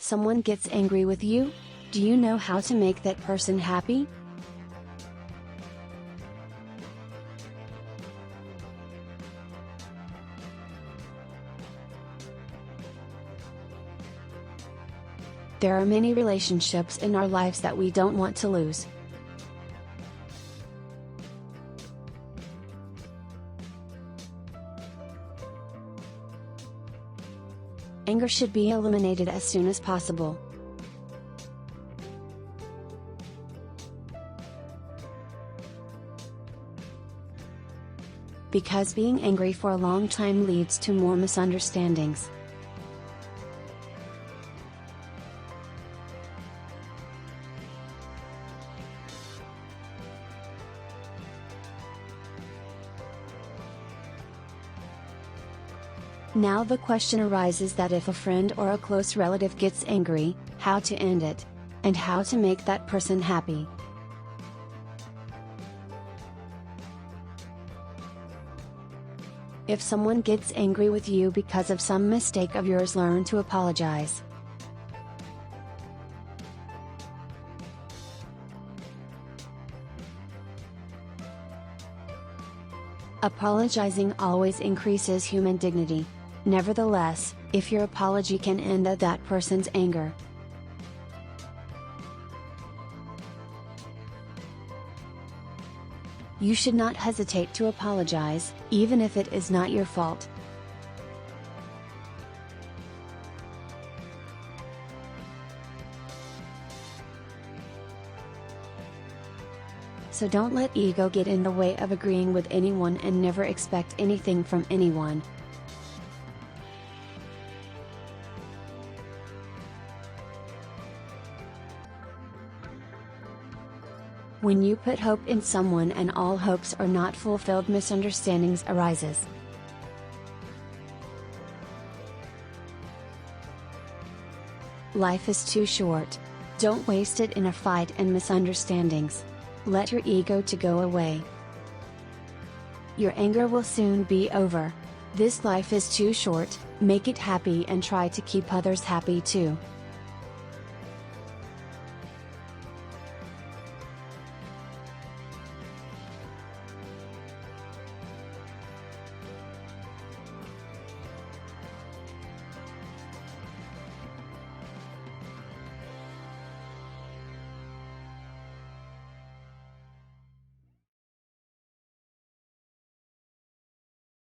Someone gets angry with you? Do you know how to make that person happy? There are many relationships in our lives that we don't want to lose. Anger should be eliminated as soon as possible. Because being angry for a long time leads to more misunderstandings. Now the question arises that if a friend or a close relative gets angry, how to end it, and how to make that person happy. If someone gets angry with you because of some mistake of yours, learn to apologize. Apologizing always increases human dignity. Nevertheless, if your apology can end that person's anger, you should not hesitate to apologize, even if it is not your fault. So don't let ego get in the way of agreeing with anyone, and never expect anything from anyone. When you put hope in someone and all hopes are not fulfilled, misunderstandings arises. Life is too short. Don't waste it in a fight and misunderstandings. Let your ego to go away. Your anger will soon be over. This life is too short, make it happy and try to keep others happy too.